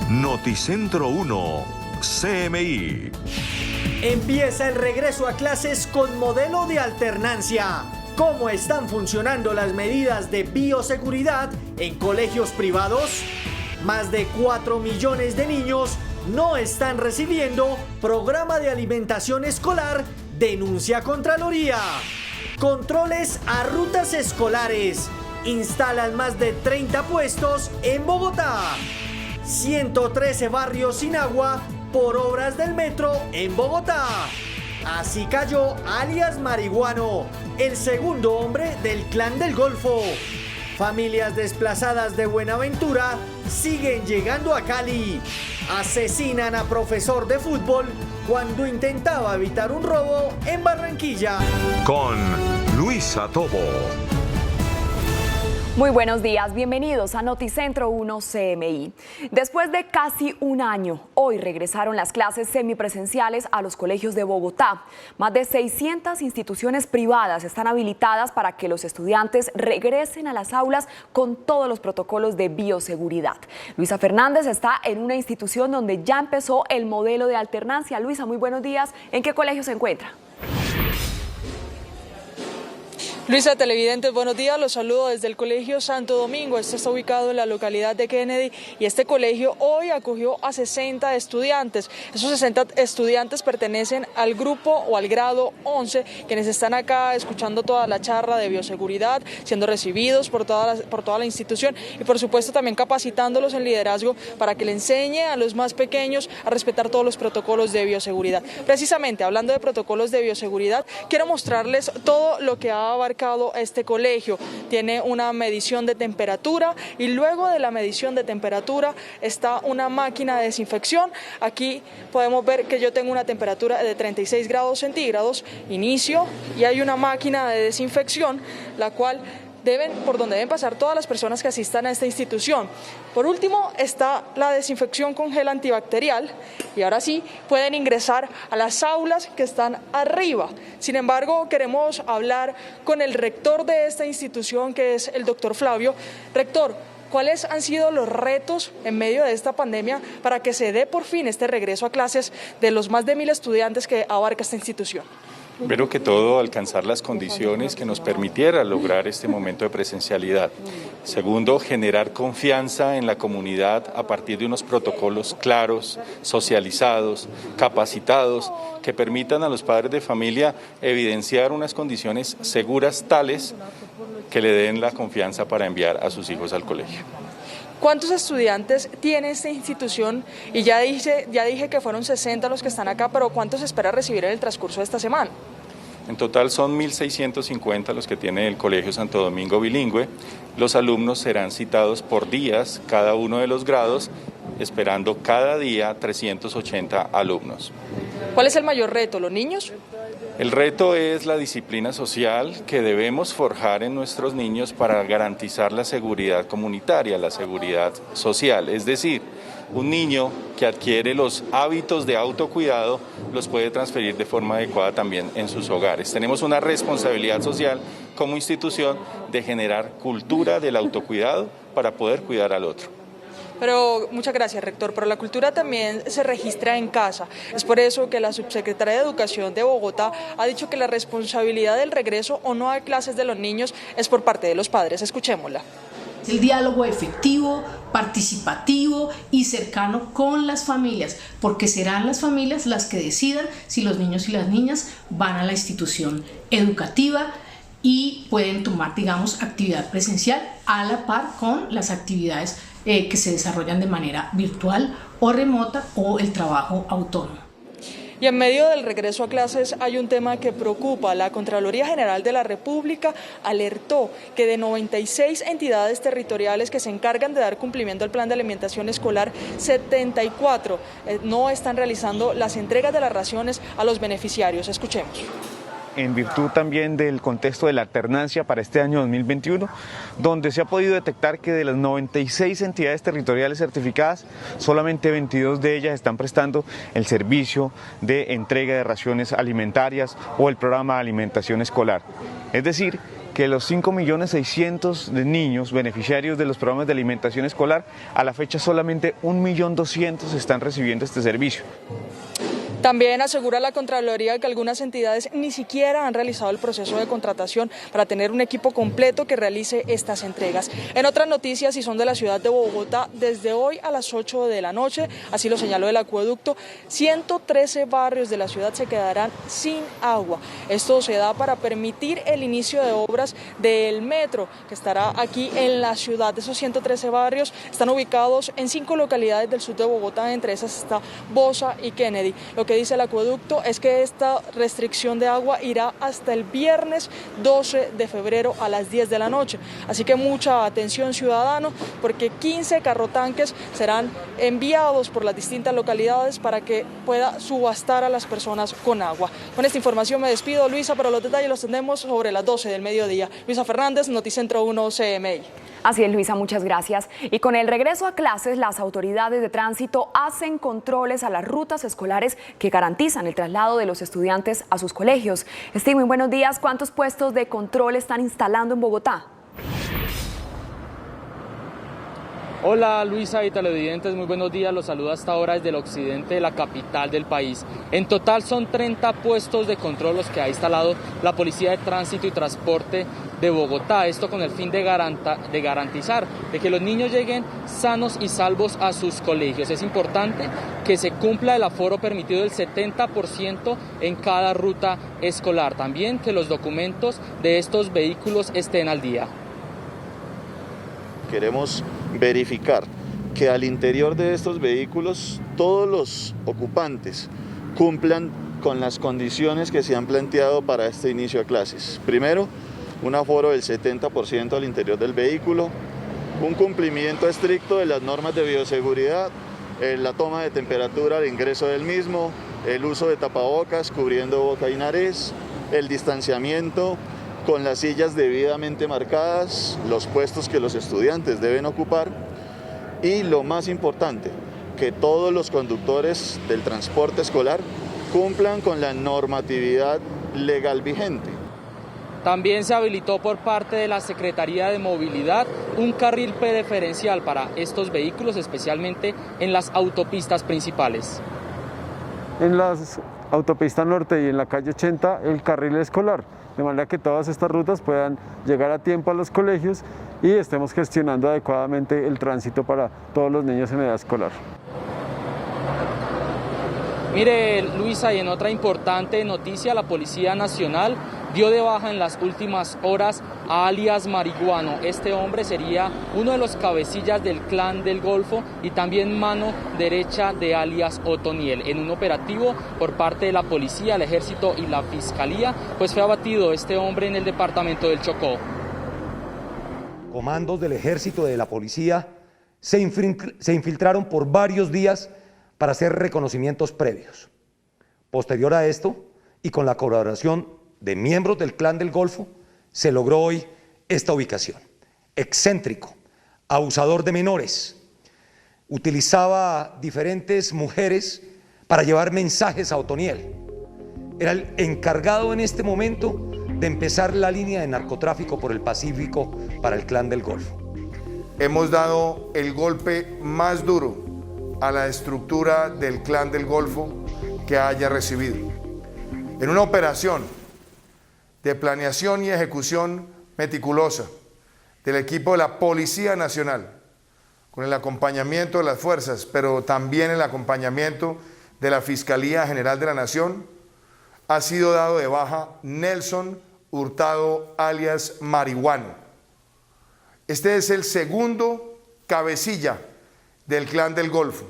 Noticentro 1, CMI. Empieza el regreso a clases con modelo de alternancia. ¿Cómo están funcionando las medidas de bioseguridad en colegios privados? Más de 4 millones de niños no están recibiendo programa de alimentación escolar, denuncia Contraloría. Controles a rutas escolares. Instalan más de 30 puestos en Bogotá. 113 barrios sin agua por obras del metro en Bogotá. Así cayó alias Marihuano, el segundo hombre del Clan del Golfo. Familias desplazadas de Buenaventura siguen llegando a Cali. Asesinan a profesor de fútbol cuando intentaba evitar un robo en Barranquilla. Con Luisa Tobo. Muy buenos días, bienvenidos a Noticentro 1 CMI. Después de casi un año, hoy regresaron las clases semipresenciales a los colegios de Bogotá. Más de 600 instituciones privadas están habilitadas para que los estudiantes regresen a las aulas con todos los protocolos de bioseguridad. Luisa Fernández está en una institución donde ya empezó el modelo de alternancia. Luisa, muy buenos días. ¿En qué colegio se encuentra? Luisa, televidentes, buenos días, los saludo desde el Colegio Santo Domingo. Este está ubicado en la localidad de Kennedy y este colegio hoy acogió a 60 estudiantes. Esos 60 estudiantes pertenecen al grupo o al grado 11, quienes están acá escuchando toda la charla de bioseguridad, siendo recibidos por toda la institución y por supuesto también capacitándolos en liderazgo para que le enseñe a los más pequeños a respetar todos los protocolos de bioseguridad. Precisamente hablando de protocolos de bioseguridad, quiero mostrarles todo lo que ha abarcado este colegio. Tiene una medición de temperatura y luego de la medición de temperatura está una máquina de desinfección. Aquí podemos ver que yo tengo una temperatura de 36 grados centígrados, inicio, y hay una máquina de desinfección, la cual por donde deben pasar todas las personas que asistan a esta institución. Por último está la desinfección con gel antibacterial y ahora sí pueden ingresar a las aulas que están arriba. Sin embargo, queremos hablar con el rector de esta institución, que es el doctor Flavio. Rector, ¿cuáles han sido los retos en medio de esta pandemia para que se dé por fin este regreso a clases de los más de 1000 estudiantes que abarca esta institución? Primero que todo, alcanzar las condiciones que nos permitieran lograr este momento de presencialidad. Segundo, generar confianza en la comunidad a partir de unos protocolos claros, socializados, capacitados, que permitan a los padres de familia evidenciar unas condiciones seguras tales que le den la confianza para enviar a sus hijos al colegio. ¿Cuántos estudiantes tiene esta institución? Y ya dije que fueron 60 los que están acá, pero ¿cuántos espera recibir en el transcurso de esta semana? En total son 1.650 los que tiene el Colegio Santo Domingo Bilingüe. Los alumnos serán citados por días, cada uno de los grados, esperando cada día 380 alumnos. ¿Cuál es el mayor reto? ¿Los niños? El reto es la disciplina social que debemos forjar en nuestros niños para garantizar la seguridad comunitaria, la seguridad social. Es decir, un niño que adquiere los hábitos de autocuidado los puede transferir de forma adecuada también en sus hogares. Tenemos una responsabilidad social como institución de generar cultura del autocuidado para poder cuidar al otro. Pero muchas gracias, rector, pero la cultura también se registra en casa. Es por eso que la subsecretaria de Educación de Bogotá ha dicho que la responsabilidad del regreso o no a clases de los niños es por parte de los padres. Escuchémosla. El diálogo efectivo, participativo y cercano con las familias, porque serán las familias las que decidan si los niños y las niñas van a la institución educativa y pueden tomar, digamos, actividad presencial a la par con las actividades que se desarrollan de manera virtual o remota o el trabajo autónomo. Y en medio del regreso a clases hay un tema que preocupa. La Contraloría General de la República alertó que de 96 entidades territoriales que se encargan de dar cumplimiento al plan de alimentación escolar, 74 no están realizando las entregas de las raciones a los beneficiarios. Escuchemos. En virtud también del contexto de la alternancia para este año 2021, donde se ha podido detectar que de las 96 entidades territoriales certificadas, solamente 22 de ellas están prestando el servicio de entrega de raciones alimentarias o el programa de alimentación escolar. Es decir, que los 5.600.000 de niños beneficiarios de los programas de alimentación escolar, a la fecha solamente 1.200.000 están recibiendo este servicio. También asegura la Contraloría que algunas entidades ni siquiera han realizado el proceso de contratación para tener un equipo completo que realice estas entregas. En otras noticias, y son de la ciudad de Bogotá, desde hoy a las 8 de la noche, así lo señaló el acueducto, 113 barrios de la ciudad se quedarán sin agua. Esto se da para permitir el inicio de obras del metro que estará aquí en la ciudad. Esos 113 barrios están ubicados en 5 localidades del sur de Bogotá, entre esas está Bosa y Kennedy. Lo que dice el acueducto es que esta restricción de agua irá hasta el viernes 12 de febrero a las 10 de la noche. Así que mucha atención, ciudadano, porque 15 carrotanques serán enviados por las distintas localidades para que pueda subastar a las personas con agua. Con esta información me despido, Luisa, pero los detalles los tendremos sobre las 12 del mediodía. Luisa Fernández, Noticentro 1 CMI. Así es, Luisa, muchas gracias. Y con el regreso a clases, las autoridades de tránsito hacen controles a las rutas escolares que garantizan el traslado de los estudiantes a sus colegios. Steve, muy buenos días. ¿Cuántos puestos de control están instalando en Bogotá? Hola Luisa y televidentes, muy buenos días, los saludo hasta ahora desde el occidente de la capital del país. En total son 30 puestos de control los que ha instalado la Policía de Tránsito y Transporte de Bogotá, esto con el fin de garantizar de que los niños lleguen sanos y salvos a sus colegios. Es importante que se cumpla el aforo permitido del 70% en cada ruta escolar, también que los documentos de estos vehículos estén al día. Queremos verificar que al interior de estos vehículos todos los ocupantes cumplan con las condiciones que se han planteado para este inicio a clases. Primero, un aforo del 70% al interior del vehículo, un cumplimiento estricto de las normas de bioseguridad, la toma de temperatura al ingreso del mismo, el uso de tapabocas cubriendo boca y nariz, el distanciamiento con las sillas debidamente marcadas, los puestos que los estudiantes deben ocupar y, lo más importante, que todos los conductores del transporte escolar cumplan con la normatividad legal vigente. También se habilitó por parte de la Secretaría de Movilidad un carril preferencial para estos vehículos, especialmente en las autopistas principales. En las autopistas norte y en la calle 80 el carril escolar, de manera que todas estas rutas puedan llegar a tiempo a los colegios y estemos gestionando adecuadamente el tránsito para todos los niños en edad escolar. Mire, Luisa, y en otra importante noticia, la Policía Nacional dio de baja en las últimas horas a alias Marihuano. Este hombre sería uno de los cabecillas del Clan del Golfo y también mano derecha de alias Otoniel. En un operativo por parte de la policía, el ejército y la fiscalía, pues fue abatido este hombre en el departamento del Chocó. Comandos del ejército y de la policía se infiltraron por varios días para hacer reconocimientos previos. Posterior a esto, y con la colaboración de miembros del Clan del Golfo, se logró hoy esta ubicación. Excéntrico, abusador de menores, utilizaba diferentes mujeres para llevar mensajes a Otoniel. Era el encargado en este momento de empezar la línea de narcotráfico por el Pacífico para el Clan del Golfo. Hemos dado el golpe más duro a la estructura del Clan del Golfo que haya recibido. En una operación de planeación y ejecución meticulosa del equipo de la Policía Nacional, con el acompañamiento de las fuerzas, pero también el acompañamiento de la Fiscalía General de la Nación, ha sido dado de baja Nelson Hurtado alias Marihuano. Este es el segundo cabecilla del Clan del Golfo.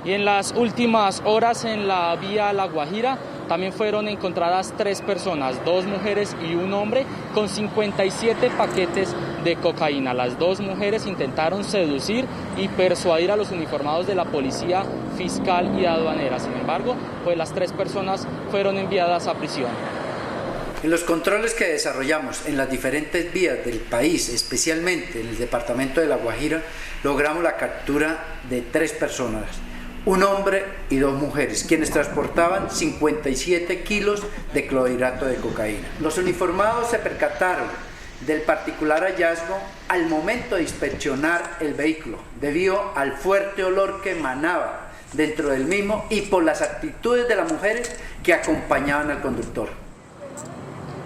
Y en las últimas horas en la vía La Guajira también fueron encontradas 3 personas, 2 mujeres y un hombre, con 57 paquetes de cocaína. Las 2 mujeres intentaron seducir y persuadir a los uniformados de la policía fiscal y aduanera. Sin embargo, pues las 3 personas fueron enviadas a prisión. En los controles que desarrollamos en las diferentes vías del país, especialmente en el departamento de La Guajira, logramos la captura de 3 personas, un hombre y 2 mujeres, quienes transportaban 57 kilos de clorhidrato de cocaína. Los uniformados se percataron del particular hallazgo al momento de inspeccionar el vehículo, debido al fuerte olor que emanaba dentro del mismo y por las actitudes de las mujeres que acompañaban al conductor.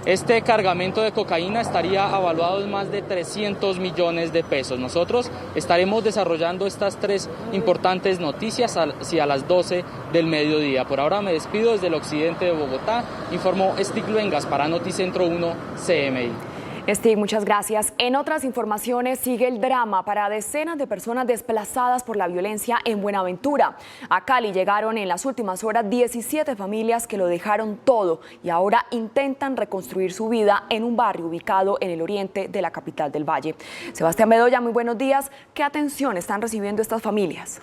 Este cargamento de cocaína estaría avaluado en más de 300 millones de pesos. Nosotros estaremos desarrollando estas 3 importantes noticias hacia las 12 del mediodía. Por ahora me despido desde el occidente de Bogotá. Informó Stig Luengas para Noticentro 1 CMI. Stig, muchas gracias. En otras informaciones sigue el drama para decenas de personas desplazadas por la violencia en Buenaventura. A Cali llegaron en las últimas horas 17 familias que lo dejaron todo y ahora intentan reconstruir su vida en un barrio ubicado en el oriente de la capital del Valle. Sebastián Bedoya, muy buenos días. ¿Qué atención están recibiendo estas familias?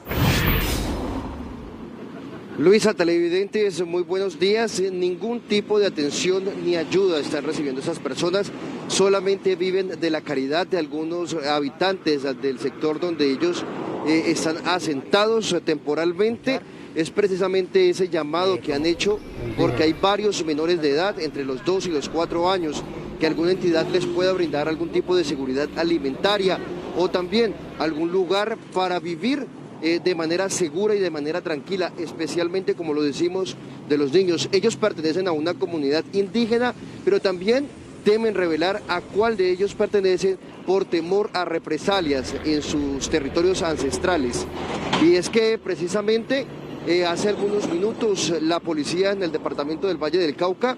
Luisa, televidentes, muy buenos días. Ningún tipo de atención ni ayuda están recibiendo esas personas. Solamente viven de la caridad de algunos habitantes del sector donde ellos están asentados temporalmente. Es precisamente ese llamado que han hecho porque hay varios menores de edad, entre los 2 y los 4 años, que alguna entidad les pueda brindar algún tipo de seguridad alimentaria o también algún lugar para vivir de manera segura y de manera tranquila, especialmente, como lo decimos, de los niños. Ellos pertenecen a una comunidad indígena, pero también temen revelar a cuál de ellos pertenecen por temor a represalias en sus territorios ancestrales. Y es que precisamente hace algunos minutos la policía en el departamento del Valle del Cauca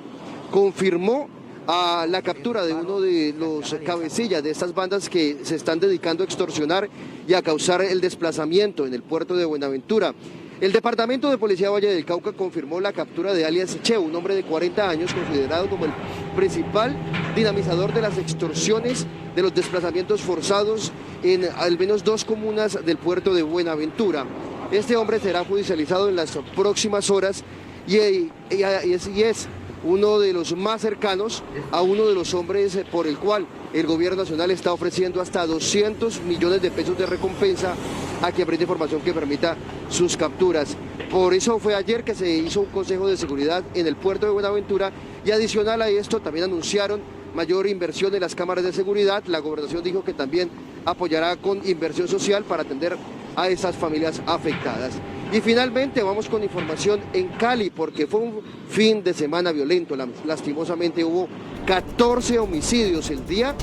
confirmó a la captura de uno de los cabecillas de estas bandas que se están dedicando a extorsionar y a causar el desplazamiento en el puerto de Buenaventura. El Departamento de Policía Valle del Cauca confirmó la captura de alias Che, un hombre de 40 años considerado como el principal dinamizador de las extorsiones, de los desplazamientos forzados en al menos 2 comunas del puerto de Buenaventura. Este hombre será judicializado en las próximas horas y es uno de los más cercanos a uno de los hombres por el cual el gobierno nacional está ofreciendo hasta 200 millones de pesos de recompensa a quien brinde información que permita sus capturas. Por eso fue ayer que se hizo un consejo de seguridad en el puerto de Buenaventura y adicional a esto también anunciaron mayor inversión en las cámaras de seguridad. La gobernación dijo que también apoyará con inversión social para atender a esas familias afectadas. Y finalmente vamos con información en Cali, porque fue un fin de semana violento. Lastimosamente hubo 14 homicidios. El día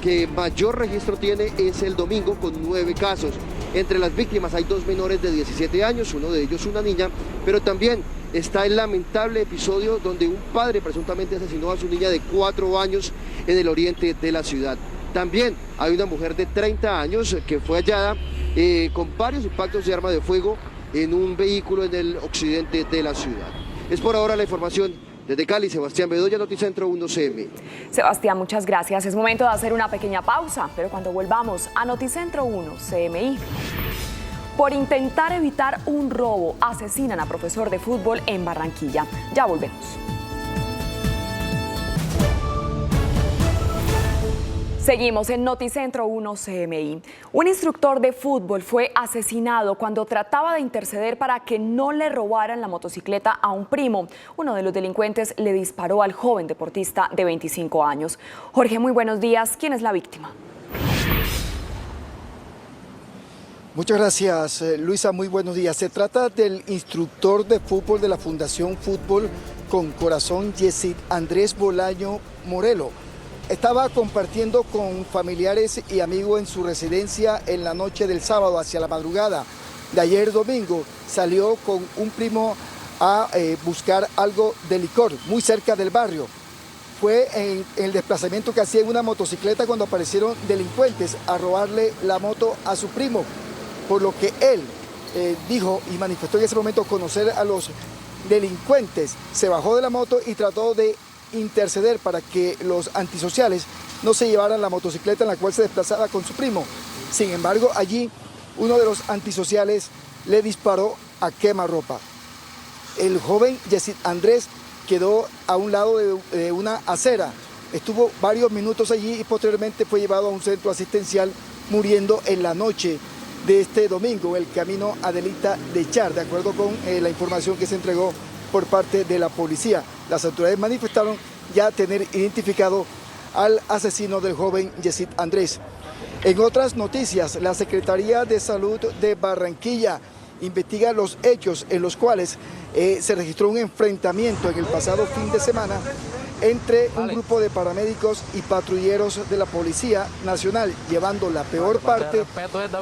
que mayor registro tiene es el domingo, con 9 casos. Entre las víctimas hay 2 menores de 17 años, uno de ellos una niña, pero también está el lamentable episodio donde un padre presuntamente asesinó a su niña de 4 años en el oriente de la ciudad. También hay una mujer de 30 años que fue hallada con varios impactos de arma de fuego en un vehículo en el occidente de la ciudad. Es por ahora la información desde Cali. Sebastián Bedoya, Noticentro 1 CMI. Sebastián, muchas gracias. Es momento de hacer una pequeña pausa, pero cuando volvamos a Noticentro 1 CMI. Por intentar evitar un robo, asesinan a profesor de fútbol en Barranquilla. Ya volvemos. Seguimos en Noticentro 1 CMI. Un instructor de fútbol fue asesinado cuando trataba de interceder para que no le robaran la motocicleta a un primo. Uno de los delincuentes le disparó al joven deportista de 25 años. Jorge, muy buenos días. ¿Quién es la víctima? Muchas gracias, Luisa. Muy buenos días. Se trata del instructor de fútbol de la Fundación Fútbol con Corazón, Yesid Andrés Bolaño Morelo. Estaba compartiendo con familiares y amigos en su residencia en la noche del sábado hacia la madrugada de ayer domingo. Salió con un primo a buscar algo de licor muy cerca del barrio. Fue en el desplazamiento que hacía en una motocicleta cuando aparecieron delincuentes a robarle la moto a su primo, por lo que él dijo y manifestó en ese momento conocer a los delincuentes. Se bajó de la moto y trató de interceder para que los antisociales no se llevaran la motocicleta en la cual se desplazaba con su primo. Sin embargo, allí uno de los antisociales le disparó a quemarropa. El joven Yesid Andrés quedó a un lado de una acera. Estuvo varios minutos allí y posteriormente fue llevado a un centro asistencial, muriendo en la noche de este domingo, el camino Adelita de Char, de acuerdo con la información que se entregó por parte de la policía. Las autoridades manifestaron ya tener identificado al asesino del joven Yesid Andrés. En otras noticias, la Secretaría de Salud de Barranquilla investiga los hechos en los cuales se registró un enfrentamiento en el pasado fin de semana entre un grupo de paramédicos y patrulleros de la Policía Nacional, llevando la peor parte,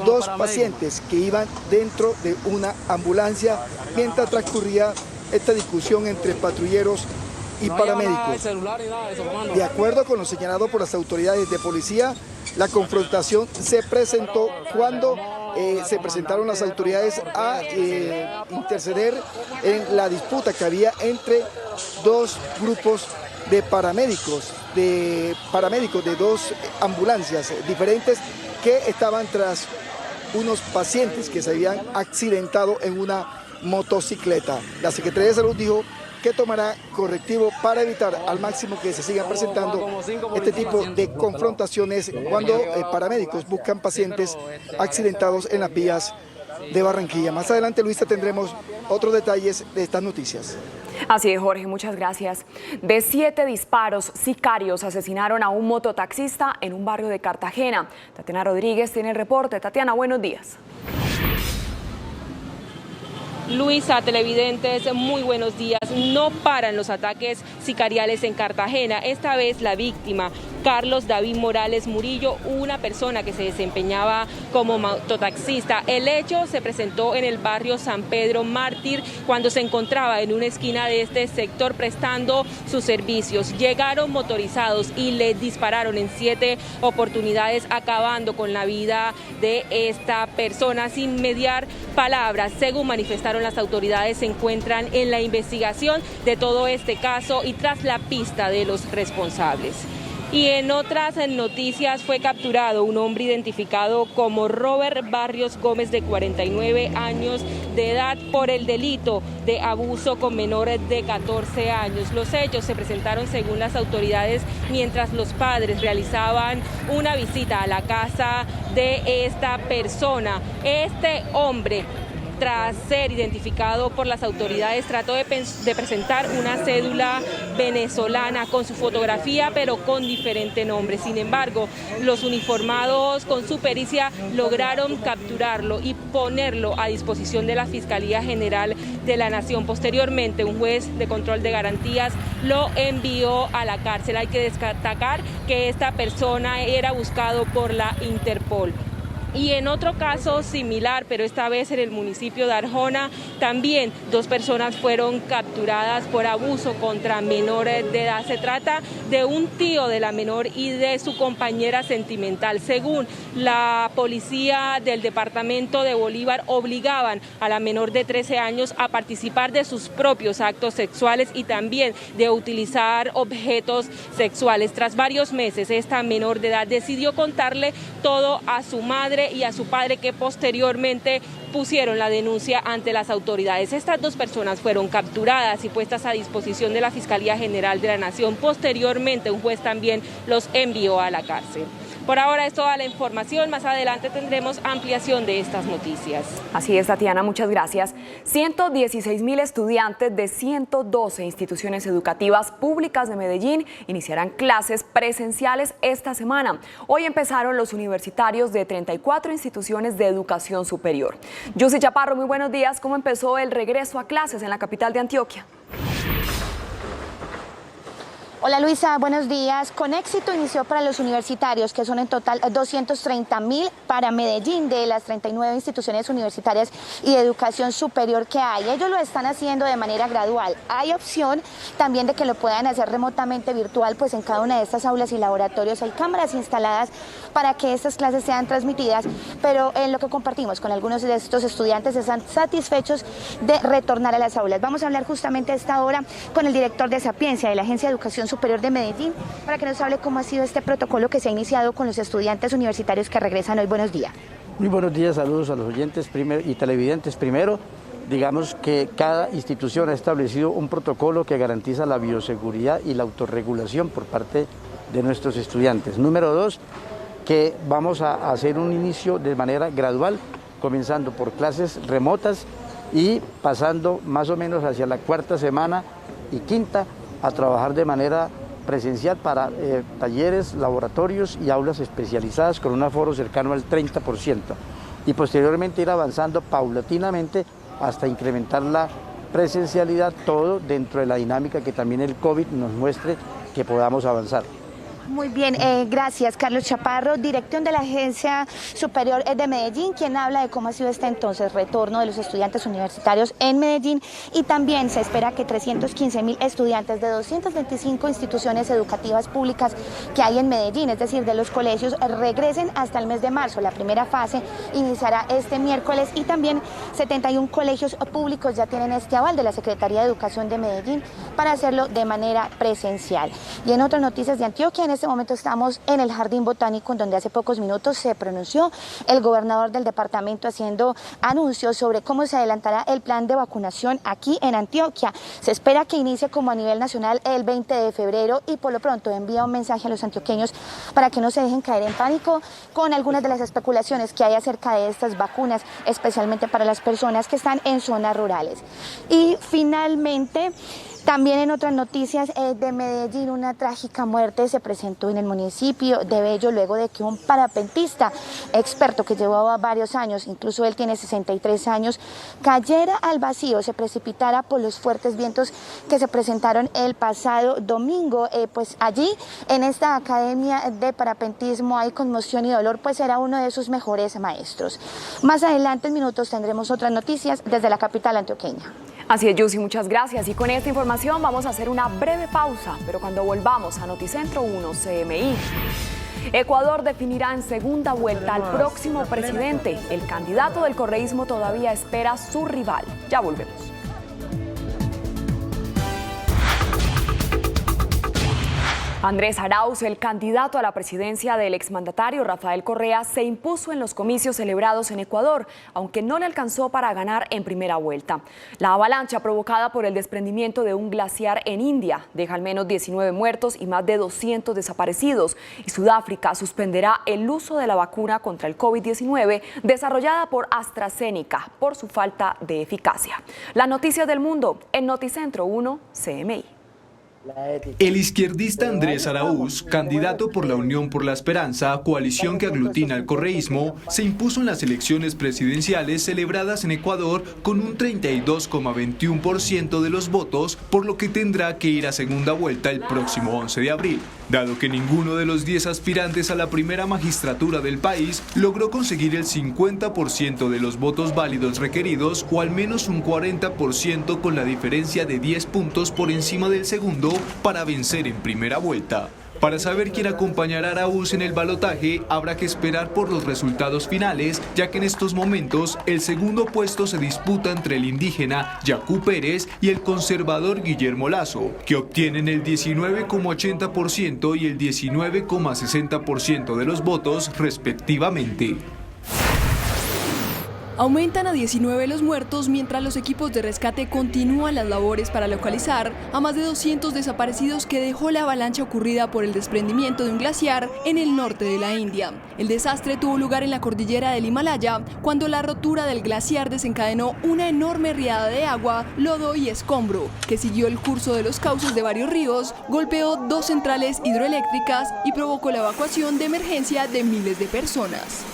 2 pacientes que iban dentro de una ambulancia mientras transcurría esta discusión entre patrulleros y paramédicos. De acuerdo con lo señalado por las autoridades de policía, la confrontación se presentó cuando se presentaron las autoridades a interceder en la disputa que había entre 2 grupos de paramédicos de 2 ambulancias diferentes que estaban tras unos pacientes que se habían accidentado en una motocicleta. La Secretaría de Salud dijo que tomará correctivo para evitar al máximo que se sigan presentando este tipo de confrontaciones cuando paramédicos buscan pacientes accidentados en las vías de Barranquilla. Más adelante, Luisa, tendremos otros detalles de estas noticias. Así es, Jorge, muchas gracias. De 7 disparos, sicarios asesinaron a un mototaxista en un barrio de Cartagena. Tatiana Rodríguez tiene el reporte. Tatiana, buenos días. Luisa, televidentes, muy buenos días. No paran los ataques sicariales en Cartagena. Esta vez la víctima, Carlos David Morales Murillo, una persona que se desempeñaba como mototaxista. El hecho se presentó en el barrio San Pedro Mártir cuando se encontraba en una esquina de este sector prestando sus servicios. Llegaron motorizados y le dispararon en 7 oportunidades, acabando con la vida de esta persona sin mediar palabras. Según manifestaron las autoridades, se encuentran en la investigación de todo este caso y tras la pista de los responsables. Y en otras noticias, fue capturado un hombre identificado como Robert Barrios Gómez, de 49 años de edad, por el delito de abuso con menores de 14 años. Los hechos se presentaron, según las autoridades, mientras los padres realizaban una visita a la casa de esta persona. Este hombre, tras ser identificado por las autoridades, trató de presentar una cédula venezolana con su fotografía, pero con diferente nombre. Sin embargo, los uniformados con su pericia lograron capturarlo y ponerlo a disposición de la Fiscalía General de la Nación. Posteriormente, un juez de control de garantías lo envió a la cárcel. Hay que destacar que esta persona era buscado por la Interpol. Y en otro caso similar, pero esta vez en el municipio de Arjona, también 2 personas fueron capturadas por abuso contra menores de edad. Se trata de un tío de la menor y de su compañera sentimental. Según la policía del departamento de Bolívar, obligaban a la menor de 13 años a participar de sus propios actos sexuales y también de utilizar objetos sexuales. Tras varios meses, esta menor de edad decidió contarle todo a su madre y a su padre, que posteriormente pusieron la denuncia ante las autoridades. Estas 2 personas fueron capturadas y puestas a disposición de la Fiscalía General de la Nación. Posteriormente, un juez también los envió a la cárcel. Por ahora es toda la información. Más adelante tendremos ampliación de estas noticias. Así es, Tatiana, muchas gracias. 116.000 estudiantes de 112 instituciones educativas públicas de Medellín iniciarán clases presenciales esta semana. Hoy empezaron los universitarios de 34 instituciones de educación superior. Yussi Chaparro, muy buenos días. ¿Cómo empezó el regreso a clases en la capital de Antioquia? Hola Luisa, buenos días. Con éxito inició para los universitarios, que son en total 230.000 para Medellín, de las 39 instituciones universitarias y de educación superior que hay. Ellos lo están haciendo de manera gradual. Hay opción también de que lo puedan hacer remotamente virtual, pues en cada una de estas aulas y laboratorios hay cámaras instaladas para que estas clases sean transmitidas, pero en lo que compartimos con algunos de estos estudiantes están satisfechos de retornar a las aulas. Vamos a hablar justamente a esta hora con el director de Sapiencia, de la Agencia de Educación Superior de Medellín, para que nos hable cómo ha sido este protocolo que se ha iniciado con los estudiantes universitarios que regresan hoy. Buenos días. Muy buenos días, saludos a los oyentes y televidentes. Primero, digamos que cada institución ha establecido un protocolo que garantiza la bioseguridad y la autorregulación por parte de nuestros estudiantes. Número 2, que vamos a hacer un inicio de manera gradual comenzando por clases remotas y pasando más o menos hacia la cuarta semana y quinta a trabajar de manera presencial para talleres, laboratorios y aulas especializadas con un aforo cercano al 30% y posteriormente ir avanzando paulatinamente hasta incrementar la presencialidad, todo dentro de la dinámica que también el COVID nos muestre que podamos avanzar. Muy bien, gracias Carlos Chaparro, dirección de la Agencia Superior de Medellín, quien habla de cómo ha sido este entonces retorno de los estudiantes universitarios en Medellín, y también se espera que 315.000 estudiantes de 225 instituciones educativas públicas que hay en Medellín, es decir, de los colegios, regresen hasta el mes de marzo. La primera fase iniciará este miércoles y también 71 colegios públicos ya tienen este aval de la Secretaría de Educación de Medellín para hacerlo de manera presencial. Y en otras noticias de Antioquia, en este momento estamos en el Jardín Botánico, en donde hace pocos minutos se pronunció el gobernador del departamento haciendo anuncios sobre cómo se adelantará el plan de vacunación aquí en Antioquia. Se espera que inicie como a nivel nacional el 20 de febrero y por lo pronto envía un mensaje a los antioqueños para que no se dejen caer en pánico con algunas de las especulaciones que hay acerca de estas vacunas, especialmente para las personas que están en zonas rurales. Y finalmente, también en otras noticias de Medellín, una trágica muerte se presentó en el municipio de Bello luego de que un parapentista experto que llevaba varios años, incluso él tiene 63 años, cayera al vacío, se precipitara por los fuertes vientos que se presentaron el pasado domingo. Pues allí, en esta academia de parapentismo, hay conmoción y dolor, pues era uno de sus mejores maestros. Más adelante en minutos tendremos otras noticias desde la capital antioqueña. Así es, Yusi, muchas gracias. Y con esta información vamos a hacer una breve pausa, pero cuando volvamos a Noticentro 1 CMI. Ecuador definirá en segunda vuelta al próximo presidente. El candidato del correísmo todavía espera su rival. Ya volvemos. Andrés Arauz, el candidato a la presidencia del exmandatario Rafael Correa, se impuso en los comicios celebrados en Ecuador, aunque no le alcanzó para ganar en primera vuelta. La avalancha provocada por el desprendimiento de un glaciar en India deja al menos 19 muertos y más de 200 desaparecidos. Y Sudáfrica suspenderá el uso de la vacuna contra el COVID-19 desarrollada por AstraZeneca por su falta de eficacia. Las noticias del mundo en Noticentro 1 CMI. El izquierdista Andrés Arauz, candidato por la Unión por la Esperanza, coalición que aglutina al correísmo, se impuso en las elecciones presidenciales celebradas en Ecuador con un 32,21% de los votos, por lo que tendrá que ir a segunda vuelta el próximo 11 de abril. Dado que ninguno de los 10 aspirantes a la primera magistratura del país logró conseguir el 50% de los votos válidos requeridos o al menos un 40% con la diferencia de 10 puntos por encima del segundo para vencer en primera vuelta. Para saber quién acompañará a Arauz en el balotaje, habrá que esperar por los resultados finales, ya que en estos momentos el segundo puesto se disputa entre el indígena Yacú Pérez y el conservador Guillermo Lazo, que obtienen el 19,80% y el 19,60% de los votos respectivamente. Aumentan a 19 los muertos mientras los equipos de rescate continúan las labores para localizar a más de 200 desaparecidos que dejó la avalancha ocurrida por el desprendimiento de un glaciar en el norte de la India. El desastre tuvo lugar en la cordillera del Himalaya cuando la rotura del glaciar desencadenó una enorme riada de agua, lodo y escombro que siguió el curso de los cauces de varios ríos, golpeó 2 centrales hidroeléctricas y provocó la evacuación de emergencia de miles de personas.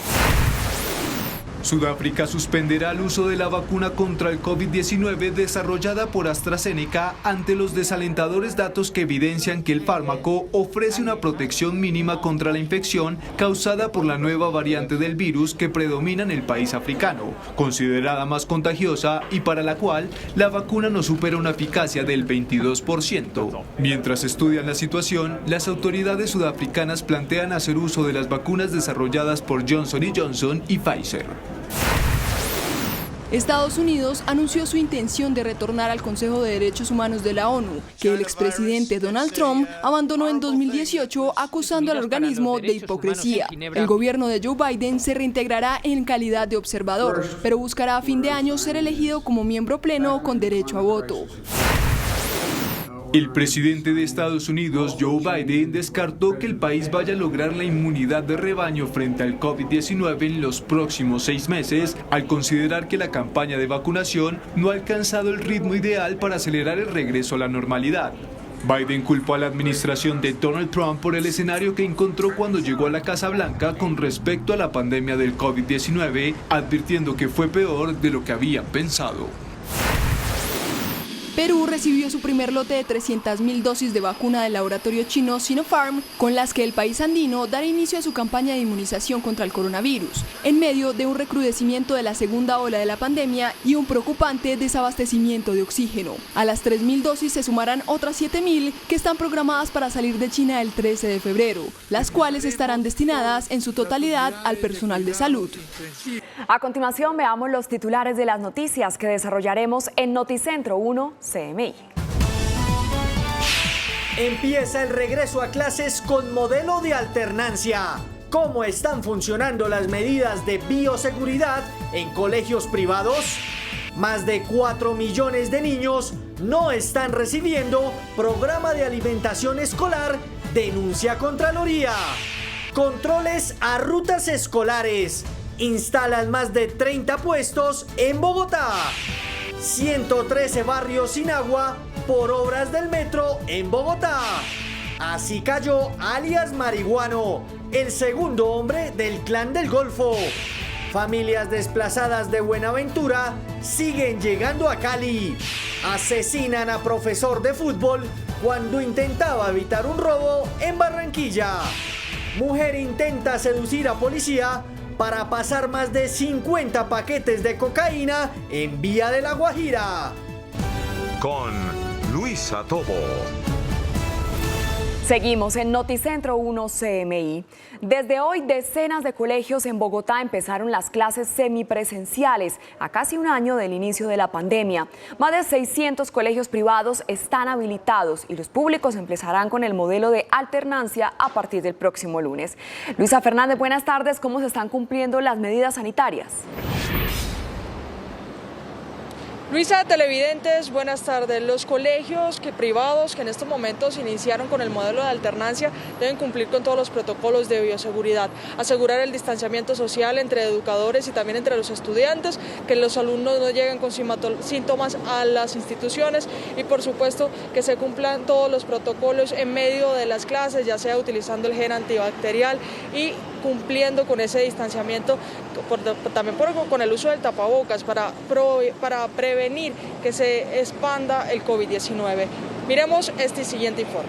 Sudáfrica suspenderá el uso de la vacuna contra el COVID-19 desarrollada por AstraZeneca ante los desalentadores datos que evidencian que el fármaco ofrece una protección mínima contra la infección causada por la nueva variante del virus que predomina en el país africano, considerada más contagiosa y para la cual la vacuna no supera una eficacia del 22%. Mientras estudian la situación, las autoridades sudafricanas plantean hacer uso de las vacunas desarrolladas por Johnson & Johnson y Pfizer. Estados Unidos anunció su intención de retornar al Consejo de Derechos Humanos de la ONU, que el expresidente Donald Trump abandonó en 2018 acusando al organismo de hipocresía. El gobierno de Joe Biden se reintegrará en calidad de observador, pero buscará a fin de año ser elegido como miembro pleno con derecho a voto. El presidente de Estados Unidos, Joe Biden, descartó que el país vaya a lograr la inmunidad de rebaño frente al COVID-19 en los próximos 6 meses, al considerar que la campaña de vacunación no ha alcanzado el ritmo ideal para acelerar el regreso a la normalidad. Biden culpó a la administración de Donald Trump por el escenario que encontró cuando llegó a la Casa Blanca con respecto a la pandemia del COVID-19, advirtiendo que fue peor de lo que habían pensado. Perú recibió su primer lote de 300.000 dosis de vacuna del laboratorio chino Sinopharm, con las que el país andino dará inicio a su campaña de inmunización contra el coronavirus, en medio de un recrudecimiento de la segunda ola de la pandemia y un preocupante desabastecimiento de oxígeno. A las 3.000 dosis se sumarán otras 7.000 que están programadas para salir de China el 13 de febrero, las cuales estarán destinadas en su totalidad al personal de salud. A continuación, veamos los titulares de las noticias que desarrollaremos en Noticentro 1 CMI. Empieza el regreso a clases con modelo de alternancia. ¿Cómo están funcionando las medidas de bioseguridad en colegios privados? Más de 4 millones de niños no están recibiendo programa de alimentación escolar, denuncia Contraloría. Controles a rutas escolares. Instalan más de 30 puestos en Bogotá. 113 barrios sin agua por obras del metro en Bogotá. Así cayó alias Marihuano, el segundo hombre del Clan del Golfo. Familias desplazadas de Buenaventura siguen llegando a Cali. Asesinan a profesor de fútbol cuando intentaba evitar un robo en Barranquilla. Mujer intenta seducir a policía para pasar más de 50 paquetes de cocaína en Vía de la Guajira. Con Luisa Tobo. Seguimos en Noticentro 1 CMI. Desde hoy, decenas de colegios en Bogotá empezaron las clases semipresenciales a casi un año del inicio de la pandemia. Más de 600 colegios privados están habilitados y los públicos empezarán con el modelo de alternancia a partir del próximo lunes. Luisa Fernández, buenas tardes. ¿Cómo se están cumpliendo las medidas sanitarias? Luisa, televidentes, buenas tardes. Los colegios privados que en estos momentos iniciaron con el modelo de alternancia deben cumplir con todos los protocolos de bioseguridad, asegurar el distanciamiento social entre educadores y también entre los estudiantes, que los alumnos no lleguen con síntomas a las instituciones y por supuesto que se cumplan todos los protocolos en medio de las clases, ya sea utilizando el gel antibacterial y cumpliendo con ese distanciamiento, también con el uso del tapabocas para prevenir que se expanda el COVID-19. Miremos este siguiente informe.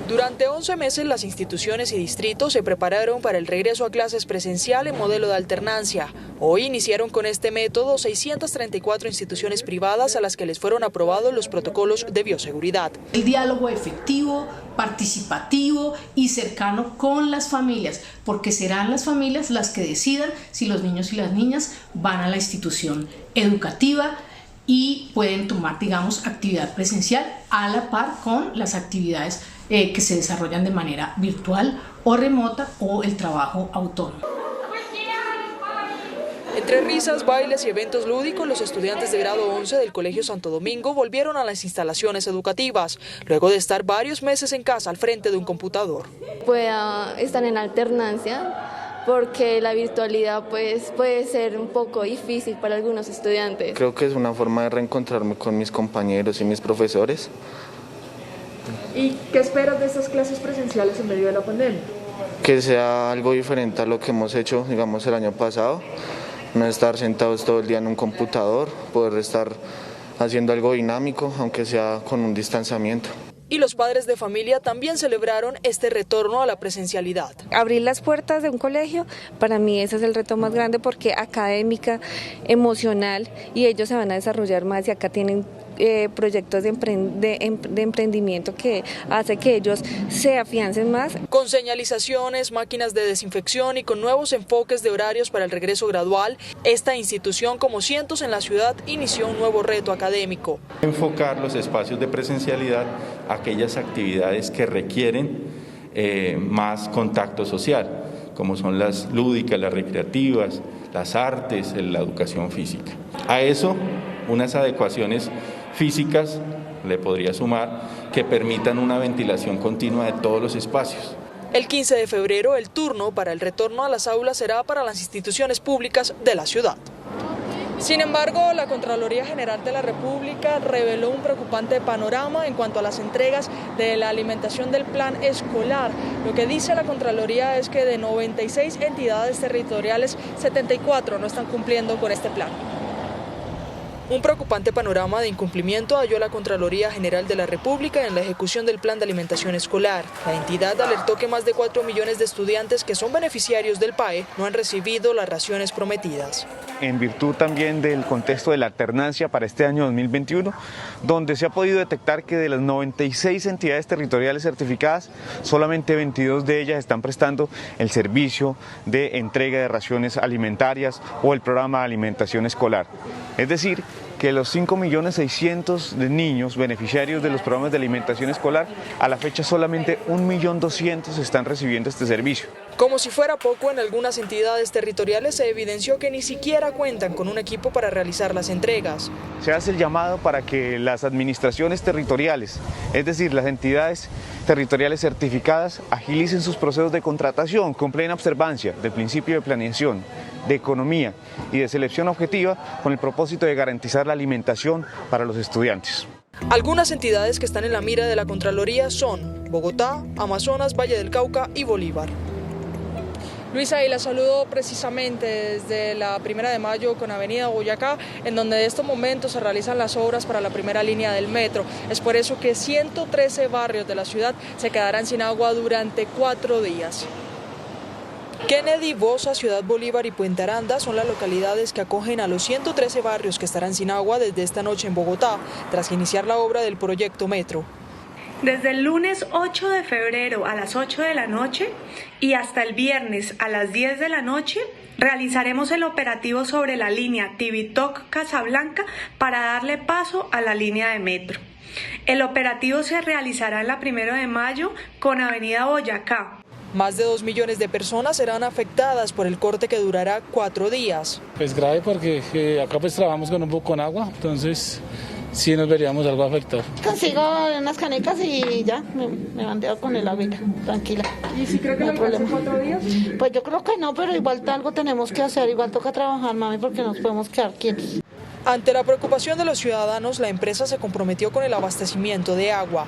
Durante 11 meses las instituciones y distritos se prepararon para el regreso a clases presencial en modelo de alternancia. Hoy iniciaron con este método 634 instituciones privadas a las que les fueron aprobados los protocolos de bioseguridad. El diálogo efectivo, participativo y cercano con las familias, porque serán las familias las que decidan si los niños y las niñas van a la institución educativa y pueden tomar, digamos, actividad presencial a la par con las actividades que se desarrollan de manera virtual o remota o el trabajo autónomo. Entre risas, bailes y eventos lúdicos, los estudiantes de grado 11 del Colegio Santo Domingo volvieron a las instalaciones educativas, luego de estar varios meses en casa al frente de un computador. Pueda estar en alternancia, porque la virtualidad puede ser un poco difícil para algunos estudiantes. Creo que es una forma de reencontrarme con mis compañeros y mis profesores. ¿Y qué esperas de estas clases presenciales en medio de la pandemia? Que sea algo diferente a lo que hemos hecho, digamos, el año pasado. No estar sentados todo el día en un computador, poder estar haciendo algo dinámico, aunque sea con un distanciamiento. Y los padres de familia también celebraron este retorno a la presencialidad. Abrir las puertas de un colegio, para mí ese es el reto más grande porque académica, emocional, y ellos se van a desarrollar más y acá tienen proyectos de emprendimiento que hace que ellos se afiancen más. Con señalizaciones, máquinas de desinfección y con nuevos enfoques de horarios para el regreso gradual, esta institución, como cientos en la ciudad, inició un nuevo reto académico. Enfocar los espacios de presencialidad a aquellas actividades que requieren más contacto social, como son las lúdicas, las recreativas, las artes, la educación física. A eso, unas adecuaciones físicas, le podría sumar, que permitan una ventilación continua de todos los espacios. El 15 de febrero, el turno para el retorno a las aulas será para las instituciones públicas de la ciudad. Sin embargo, la Contraloría General de la República reveló un preocupante panorama en cuanto a las entregas de la alimentación del plan escolar. Lo que dice la Contraloría es que de 96 entidades territoriales, 74 no están cumpliendo con este plan. Un preocupante panorama de incumplimiento halló la Contraloría General de la República en la ejecución del Plan de Alimentación Escolar. La entidad alertó que más de 4 millones de estudiantes que son beneficiarios del PAE no han recibido las raciones prometidas. En virtud también del contexto de la alternancia para este año 2021, donde se ha podido detectar que de las 96 entidades territoriales certificadas, solamente 22 de ellas están prestando el servicio de entrega de raciones alimentarias o el programa de alimentación escolar. Es decir, que los 5.600.000 de niños beneficiarios de los programas de alimentación escolar, a la fecha solamente 1.200.000 están recibiendo este servicio. Como si fuera poco, en algunas entidades territoriales se evidenció que ni siquiera cuentan con un equipo para realizar las entregas. Se hace el llamado para que las administraciones territoriales, es decir, las entidades territoriales certificadas, agilicen sus procesos de contratación con plena observancia del principio de planeación, de economía y de selección objetiva con el propósito de garantizar la alimentación para los estudiantes. Algunas entidades que están en la mira de la Contraloría son Bogotá, Amazonas, Valle del Cauca y Bolívar. Luisa, y la saludo precisamente desde la 1 de mayo con Avenida Boyacá, en donde en estos momentos se realizan las obras para la primera línea del metro. Es por eso que 113 barrios de la ciudad se quedarán sin agua durante 4 días. Kennedy, Bosa, Ciudad Bolívar y Puente Aranda son las localidades que acogen a los 113 barrios que estarán sin agua desde esta noche en Bogotá, tras iniciar la obra del proyecto Metro. Desde el lunes 8 de febrero a las 8 de la noche y hasta el viernes a las 10 de la noche realizaremos el operativo sobre la línea Tibitoc-Casablanca para darle paso a la línea de metro. El operativo se realizará en la 1 de mayo con Avenida Boyacá. Más de 2 millones de personas serán afectadas por el corte que durará 4 días. Es grave porque acá pues trabajamos con un poco con agua, entonces sí nos veríamos algo afectados. Consigo unas canecas y ya, me bandeo con el agüita, tranquila. ¿Y si cree que no hay 4 días? Pues yo creo que no, pero igual algo tenemos que hacer, igual toca trabajar, mami, porque nos podemos quedar quietos. Ante la preocupación de los ciudadanos, la empresa se comprometió con el abastecimiento de agua.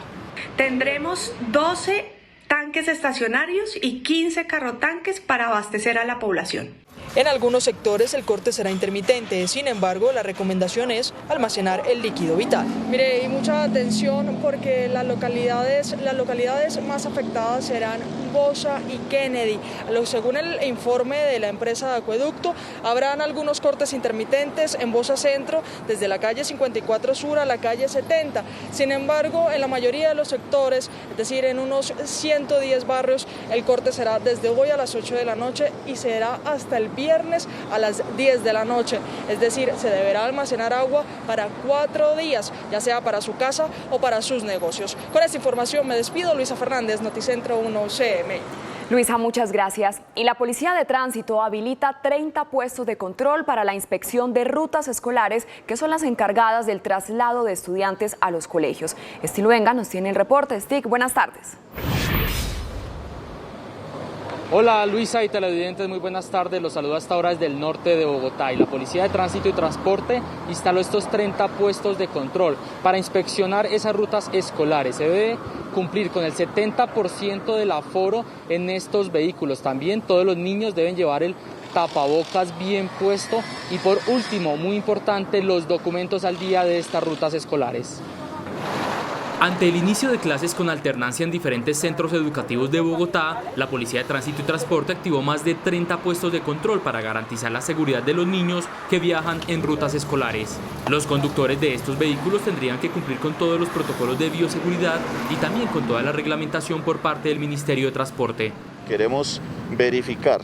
Tendremos 12 tanques estacionarios y 15 carrotanques para abastecer a la población. En algunos sectores el corte será intermitente, sin embargo la recomendación es almacenar el líquido vital. Mire, y mucha atención porque las localidades más afectadas serán Bosa y Kennedy. Según el informe de la empresa de acueducto, habrán algunos cortes intermitentes en Bosa Centro, desde la calle 54 Sur a la calle 70. Sin embargo, en la mayoría de los sectores, es decir, en unos 110 barrios, el corte será desde hoy a las 8 de la noche y será hasta el viernes a las 10 de la noche. Es decir, se deberá almacenar agua para 4 días, ya sea para su casa o para sus negocios. Con esta información me despido. Luisa Fernández, Noticentro 1 CMI. Luisa, muchas gracias. Y la Policía de Tránsito habilita 30 puestos de control para la inspección de rutas escolares, que son las encargadas del traslado de estudiantes a los colegios. Stig Luenga nos tiene el reporte. Stig, buenas tardes. Hola Luisa y televidentes, muy buenas tardes. Los saludo hasta ahora desde el norte de Bogotá. Y la Policía de Tránsito y Transporte instaló estos 30 puestos de control para inspeccionar esas rutas escolares. Se debe cumplir con el 70% del aforo en estos vehículos. También todos los niños deben llevar el tapabocas bien puesto. Y por último, muy importante, los documentos al día de estas rutas escolares. Ante el inicio de clases con alternancia en diferentes centros educativos de Bogotá, la Policía de Tránsito y Transporte activó más de 30 puestos de control para garantizar la seguridad de los niños que viajan en rutas escolares. Los conductores de estos vehículos tendrían que cumplir con todos los protocolos de bioseguridad y también con toda la reglamentación por parte del Ministerio de Transporte. Queremos verificar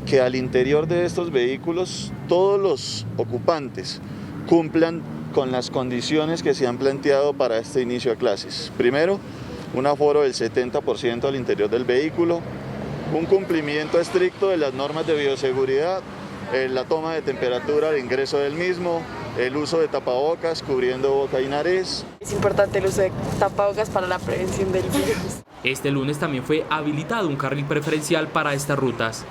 que al interior de estos vehículos todos los ocupantes cumplan con las condiciones que se han planteado para este inicio de clases. Primero, un aforo del 70% al interior del vehículo, un cumplimiento estricto de las normas de bioseguridad, la toma de temperatura al ingreso del mismo, el uso de tapabocas cubriendo boca y nariz. Es importante el uso de tapabocas para la prevención del virus. Este lunes también fue habilitado un carril preferencial para estas rutas.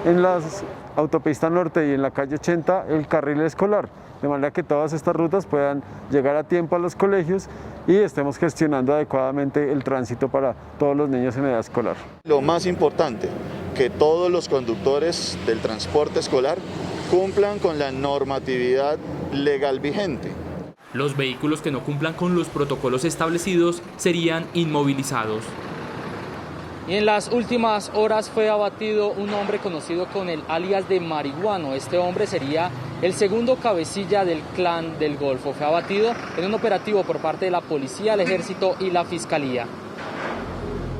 En las autopista norte y en la calle 80 el carril escolar, de manera que todas estas rutas puedan llegar a tiempo a los colegios y estemos gestionando adecuadamente el tránsito para todos los niños en edad escolar. Lo más importante, que todos los conductores del transporte escolar cumplan con la normatividad legal vigente. Los vehículos que no cumplan con los protocolos establecidos serían inmovilizados. Y en las últimas horas fue abatido un hombre conocido con el alias de Marihuano. Este hombre sería el segundo cabecilla del Clan del Golfo. Fue abatido en un operativo por parte de la policía, el ejército y la fiscalía.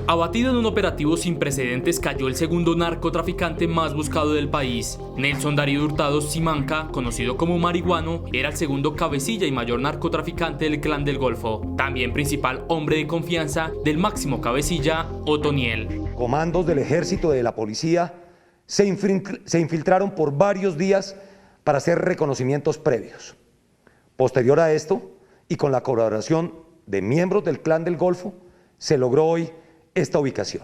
Abatido en un operativo sin precedentes cayó el segundo narcotraficante más buscado del país. Nelson Darío Hurtado Simanca, conocido como Marihuano, era el segundo cabecilla y mayor narcotraficante del Clan del Golfo. También principal hombre de confianza del máximo cabecilla, Otoniel. Comandos del ejército y de la policía se infiltraron por varios días para hacer reconocimientos previos. Posterior a esto, y con la colaboración de miembros del Clan del Golfo, se logró hoy esta ubicación.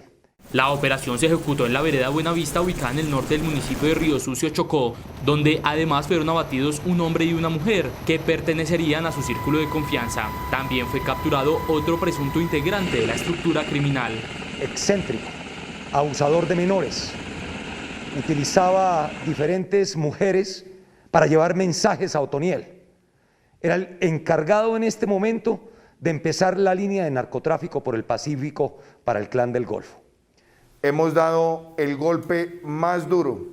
La operación se ejecutó en la vereda Buenavista, ubicada en el norte del municipio de Río Sucio, Chocó, donde además fueron abatidos un hombre y una mujer que pertenecerían a su círculo de confianza. También fue capturado otro presunto integrante de la estructura criminal. Excéntrico, abusador de menores, utilizaba diferentes mujeres para llevar mensajes a Otoniel. Era el encargado en este momento de empezar la línea de narcotráfico por el Pacífico para el Clan del Golfo. Hemos dado el golpe más duro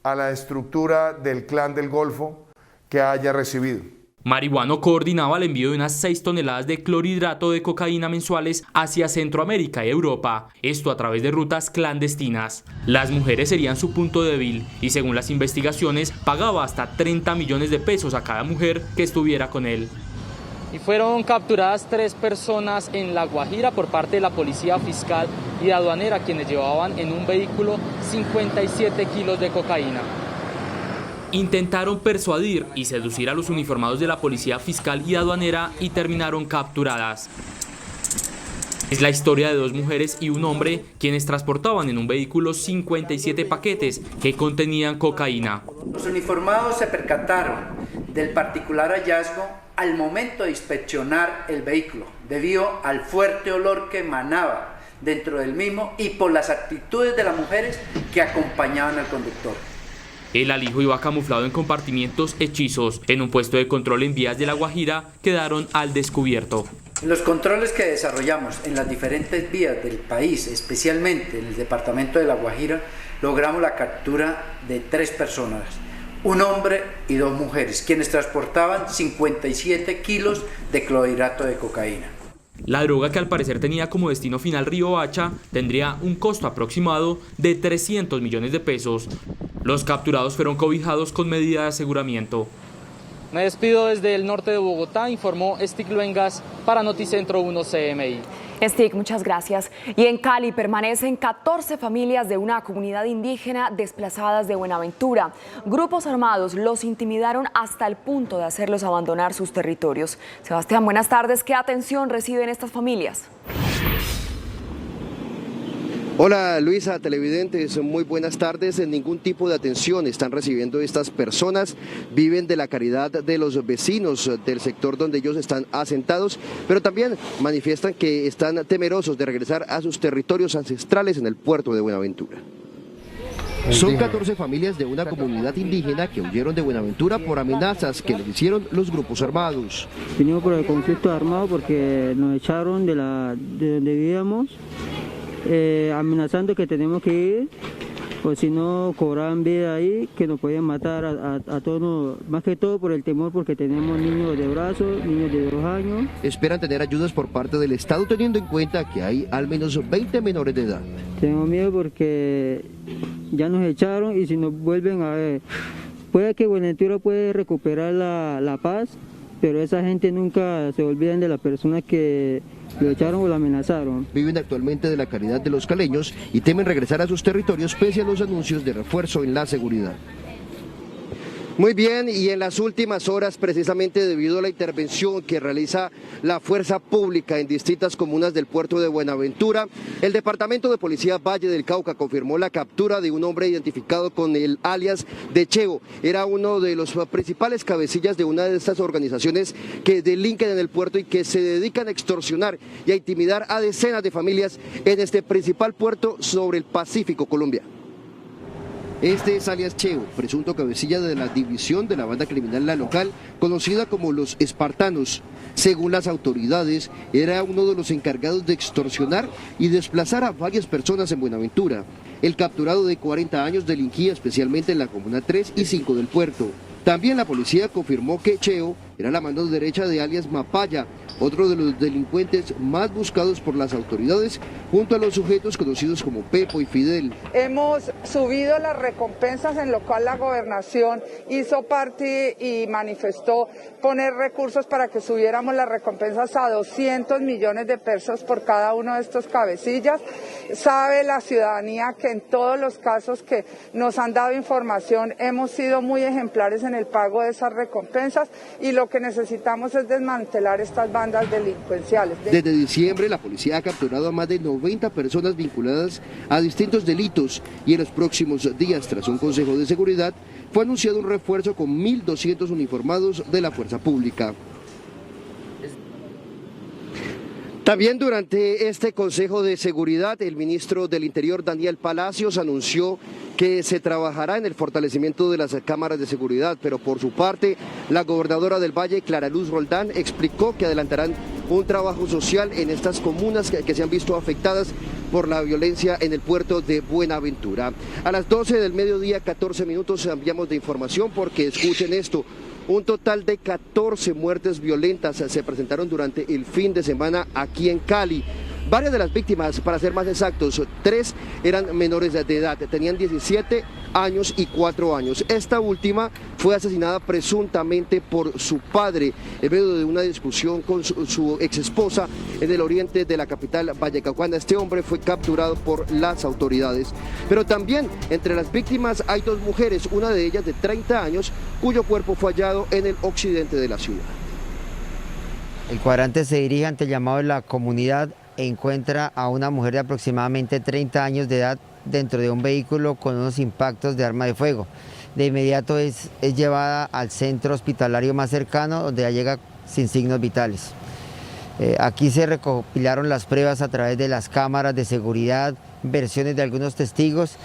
a la estructura del Clan del Golfo que haya recibido. Marihuano coordinaba el envío de unas 6 toneladas de clorhidrato de cocaína mensuales hacia Centroamérica y Europa, esto a través de rutas clandestinas. Las mujeres serían su punto débil y según las investigaciones pagaba hasta 30 millones de pesos a cada mujer que estuviera con él. Y fueron capturadas 3 personas en La Guajira por parte de la policía fiscal y aduanera, quienes llevaban en un vehículo 57 kilos de cocaína. Intentaron persuadir y seducir a los uniformados de la policía fiscal y aduanera y terminaron capturadas. Es la historia de 2 mujeres y un hombre quienes transportaban en un vehículo 57 paquetes que contenían cocaína. Los uniformados se percataron del particular hallazgo al momento de inspeccionar el vehículo, debido al fuerte olor que emanaba dentro del mismo y por las actitudes de las mujeres que acompañaban al conductor. El alijo iba camuflado en compartimientos hechizos. En un puesto de control en vías de La Guajira quedaron al descubierto. En los controles que desarrollamos en las diferentes vías del país, especialmente en el departamento de La Guajira, logramos la captura de 3 personas, un hombre y 2 mujeres, quienes transportaban 57 kilos de clorhidrato de cocaína. La droga, que al parecer tenía como destino final Riohacha, tendría un costo aproximado de 300 millones de pesos. Los capturados fueron cobijados con medida de aseguramiento. Me despido desde el norte de Bogotá, informó Stig Luengas para Noticentro 1 CMI. Stig, muchas gracias. Y en Cali permanecen 14 familias de una comunidad indígena desplazadas de Buenaventura. Grupos armados los intimidaron hasta el punto de hacerlos abandonar sus territorios. Sebastián, buenas tardes. ¿Qué atención reciben estas familias? Hola Luisa, televidentes, muy buenas tardes. Ningún tipo de atención están recibiendo estas personas. Viven de la caridad de los vecinos del sector donde ellos están asentados, pero también manifiestan que están temerosos de regresar a sus territorios ancestrales en el puerto de Buenaventura. Son 14 familias de una comunidad indígena que huyeron de Buenaventura por amenazas que les hicieron los grupos armados. Vinimos por el conflicto armado porque nos echaron de donde vivíamos. Amenazando que tenemos que ir, o si no cobraban vida ahí, que nos pueden matar a todos, más que todo por el temor, porque tenemos niños de brazos, niños de 2 años. Esperan tener ayudas por parte del Estado, teniendo en cuenta que hay al menos 20 menores de edad. Tengo miedo porque ya nos echaron y si nos vuelven a ver, puede que Buenaventura puede recuperar la paz, pero esa gente nunca se olvidan de las personas que lo echaron o lo amenazaron. Viven actualmente de la caridad de los caleños y temen regresar a sus territorios pese a los anuncios de refuerzo en la seguridad. Muy bien, y en las últimas horas, precisamente debido a la intervención que realiza la Fuerza Pública en distintas comunas del puerto de Buenaventura, el Departamento de Policía Valle del Cauca confirmó la captura de un hombre identificado con el alias de Cheo. Era uno de los principales cabecillas de una de estas organizaciones que delinquen en el puerto y que se dedican a extorsionar y a intimidar a decenas de familias en este principal puerto sobre el Pacífico colombiano. Este es alias Cheo, presunto cabecilla de la división de la banda criminal La Local, conocida como los Espartanos. Según las autoridades, era uno de los encargados de extorsionar y desplazar a varias personas en Buenaventura. El capturado de 40 años delinquía especialmente en la comuna 3 y 5 del puerto. También la policía confirmó que Cheo era la mano derecha de alias Mapaya, otro de los delincuentes más buscados por las autoridades, junto a los sujetos conocidos como Pepo y Fidel. Hemos subido las recompensas, en lo cual la gobernación hizo parte y manifestó poner recursos para que subiéramos las recompensas a 200 millones de pesos por cada uno de estos cabecillas. Sabe la ciudadanía que en todos los casos que nos han dado información hemos sido muy ejemplares en el pago de esas recompensas y lo que necesitamos es desmantelar estas bandas delincuenciales. Desde diciembre la policía ha capturado a más de 90 personas vinculadas a distintos delitos y en los próximos días, tras un consejo de seguridad, fue anunciado un refuerzo con 1.200 uniformados de la fuerza pública. También durante este Consejo de Seguridad, el ministro del Interior, Daniel Palacios, anunció que se trabajará en el fortalecimiento de las cámaras de seguridad, pero por su parte, la gobernadora del Valle, Clara Luz Roldán, explicó que adelantarán un trabajo social en estas comunas que se han visto afectadas por la violencia en el puerto de Buenaventura. A las 12 del mediodía, 14 minutos, enviamos de información porque escuchen esto. Un total de 14 muertes violentas se presentaron durante el fin de semana aquí en Cali. Varias de las víctimas, para ser más exactos, 3 eran menores de edad, tenían 17 años y 4 años. Esta última fue asesinada presuntamente por su padre en medio de una discusión con su exesposa en el oriente de la capital vallecaucana. Este hombre fue capturado por las autoridades. Pero también entre las víctimas hay 2 mujeres, una de ellas de 30 años, cuyo cuerpo fue hallado en el occidente de la ciudad. El cuadrante se dirige ante el llamado de la comunidad e encuentra a una mujer de aproximadamente 30 años de edad dentro de un vehículo con unos impactos de arma de fuego. De inmediato es llevada al centro hospitalario más cercano, donde ya llega sin signos vitales. Aquí se recopilaron las pruebas a través de las cámaras de seguridad, versiones de algunos testigos,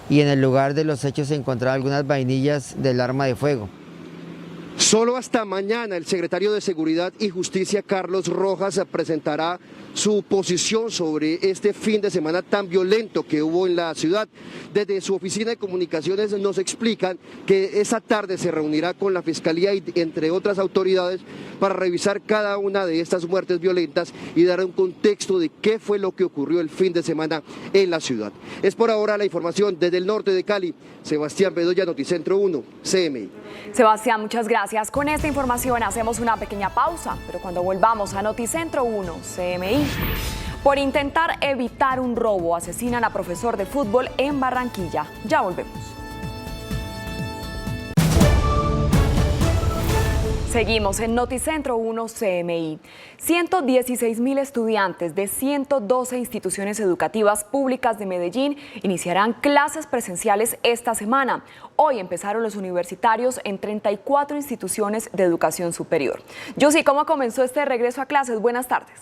y en el lugar de los hechos se encontraron algunas vainillas del arma de fuego. Solo hasta mañana el secretario de Seguridad y Justicia, Carlos Rojas, presentará su posición sobre este fin de semana tan violento que hubo en la ciudad. Desde su oficina de comunicaciones nos explican que esa tarde se reunirá con la Fiscalía y entre otras autoridades para revisar cada una de estas muertes violentas y dar un contexto de qué fue lo que ocurrió el fin de semana en la ciudad. Es por ahora la información desde el norte de Cali. Sebastián Bedoya, Noticentro 1, CMI. Sebastián, muchas gracias. Con esta información hacemos una pequeña pausa, pero cuando volvamos a Noticentro 1, CMI. Por intentar evitar un robo, asesinan a profesor de fútbol en Barranquilla. Ya volvemos. Seguimos en Noticentro 1 CMI. 116.000 estudiantes de 112 instituciones educativas públicas de Medellín iniciarán clases presenciales esta semana. Hoy empezaron los universitarios en 34 instituciones de educación superior. Yossi, ¿cómo comenzó este regreso a clases? Buenas tardes.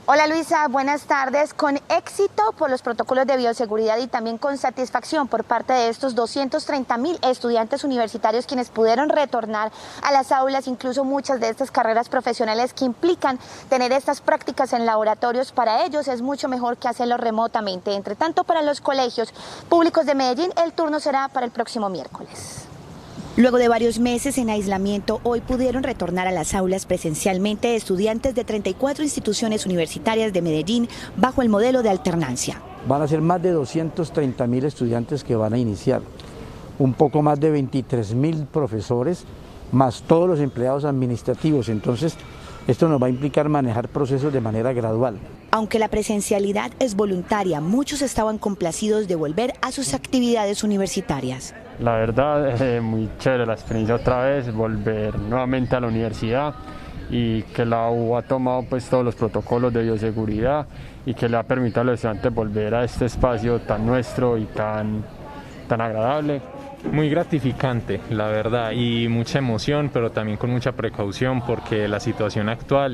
Hola Luisa, buenas tardes. Con éxito por los protocolos de bioseguridad y también con satisfacción por parte de estos 230.000 estudiantes universitarios quienes pudieron retornar a las aulas, incluso muchas de estas carreras profesionales que implican tener estas prácticas en laboratorios, para ellos es mucho mejor que hacerlo remotamente. Entre tanto, para los colegios públicos de Medellín, el turno será para el próximo miércoles. Luego de varios meses en aislamiento, hoy pudieron retornar a las aulas presencialmente estudiantes de 34 instituciones universitarias de Medellín bajo el modelo de alternancia. Van a ser más de 230.000 estudiantes que van a iniciar, un poco más de 23.000 profesores, más todos los empleados administrativos. Entonces, Esto nos va a implicar manejar procesos de manera gradual. Aunque la presencialidad es voluntaria, muchos estaban complacidos de volver a sus actividades universitarias. La verdad, muy chévere la experiencia otra vez, volver nuevamente a la universidad y que la U ha tomado pues todos los protocolos de bioseguridad y que le ha permitido a los estudiantes volver a este espacio tan nuestro y tan agradable. Muy gratificante, la verdad, y mucha emoción, pero también con mucha precaución porque la situación actual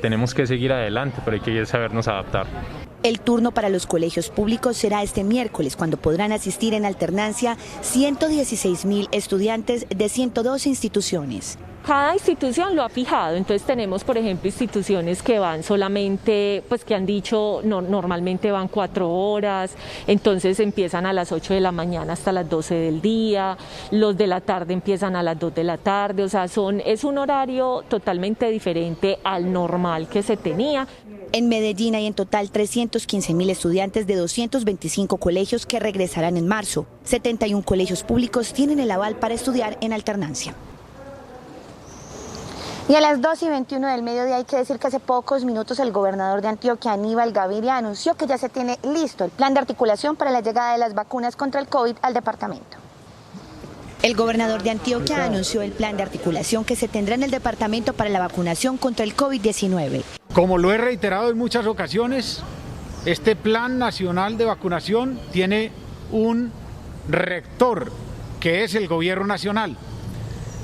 tenemos que seguir adelante, pero hay que sabernos adaptar. El turno para los colegios públicos será este miércoles, cuando podrán asistir en alternancia 116.000 estudiantes de 102 instituciones. Cada institución lo ha fijado, entonces tenemos, por ejemplo, instituciones que van solamente, pues que han dicho normalmente van 4 horas, entonces empiezan a las 8 de la mañana hasta las 12 del día, los de la tarde empiezan a las 2 de la tarde, o sea, es un horario totalmente diferente al normal que se tenía. En Medellín hay en total 315.000 estudiantes de 225 colegios que regresarán en marzo. 71 colegios públicos tienen el aval para estudiar en alternancia. Y a las 2:21 del mediodía hay que decir que hace pocos minutos el gobernador de Antioquia, Aníbal Gaviria, anunció que ya se tiene listo el plan de articulación para la llegada de las vacunas contra el COVID al departamento. El gobernador de Antioquia anunció el plan de articulación que se tendrá en el departamento para la vacunación contra el COVID-19. Como lo he reiterado en muchas ocasiones, este plan nacional de vacunación tiene un rector, que es el gobierno nacional.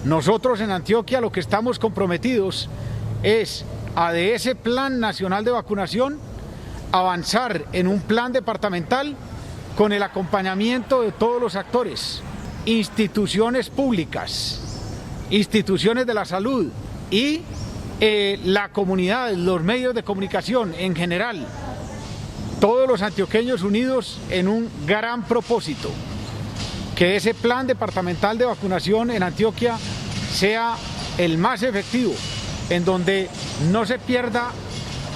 Nosotros en Antioquia lo que estamos comprometidos es a de ese plan nacional de vacunación avanzar en un plan departamental con el acompañamiento de todos los actores, instituciones públicas, instituciones de la salud y la comunidad, los medios de comunicación en general, todos los antioqueños unidos en un gran propósito, que ese plan departamental de vacunación en Antioquia sea el más efectivo, en donde no se pierda